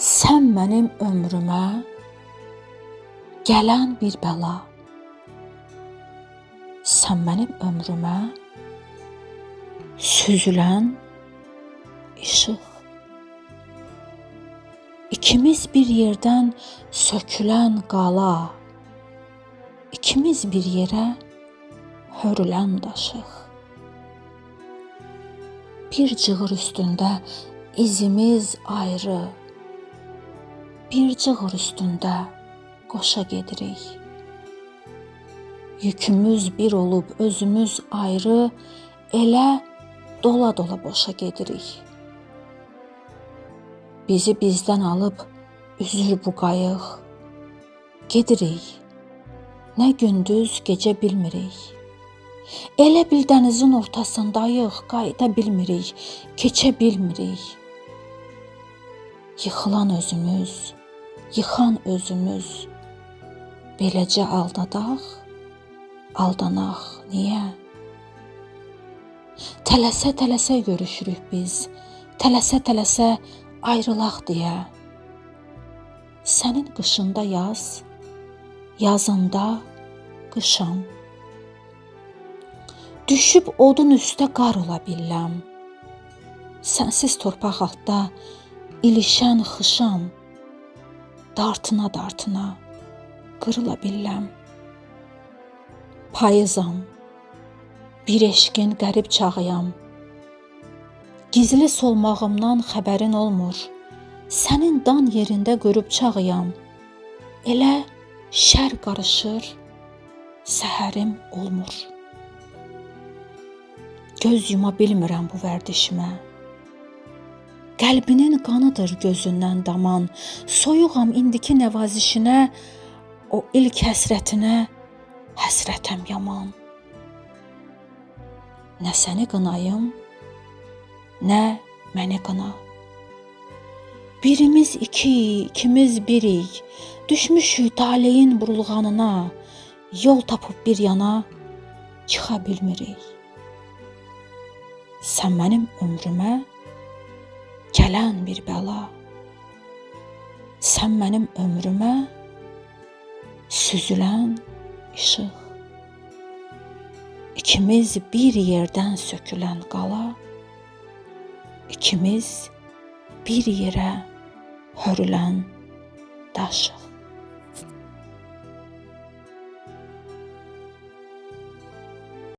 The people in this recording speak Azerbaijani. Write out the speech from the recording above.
Sən mənim ömrümə gələn bir bəla. Sən mənim ömrümə süzülən işıq. İkimiz bir yerdən sökülən qala, İkimiz bir yerə hörülən daşıq. Bir cığır üstündə izimiz ayrı, bir cığır üstündə qoşa gedirik. Yükümüz bir olub özümüz ayrı, elə dola-dola boşa gedirik. Bizi bizdən alıb üzür bu qayıq, gedirik. Nə gündüz gecə bilmirik. Elə bil dənizin ortasındayıq, qayıda bilmirik, keçə bilmirik. Yıxılan özümüz, yıxan özümüz, beləcə aldadaq, aldanaq, niyə? Tələsə-tələsə görüşürük biz, tələsə-tələsə ayrılaq deyə. Sənin qışında yaz, yazında qışam. Düşüb odun üstə qar ola biləm. Sənsiz torpaq altda ilişən xışam. Dartına-dartına qırıla biləm. Payızam, bir eşqin qərib çağıyam. Gizli solmağımdan xəbərin olmur. Sənin dan yerində qörüb çağıyam. Elə şər qarışır, səhərim olmur. Göz yuma bilmirəm bu vərdişimə. Qəlbinin qanıdır gözündən daman. Soyuğam indiki nəvazişinə, o ilk həsrətinə həsrətəm yaman. Nə səni qınayım, nə məni qına. Birimiz iki, ikimiz birik. Düşmüşük taleyin burulğanına. Yol tapıb bir yana çıxa bilmirik. Sən mənim ömrümə gələn bir bəla. Sən mənim ömrümə süzülən işıq. İkimiz bir yerdən sökülən qala, İkimiz bir yerə hörülən daşıq.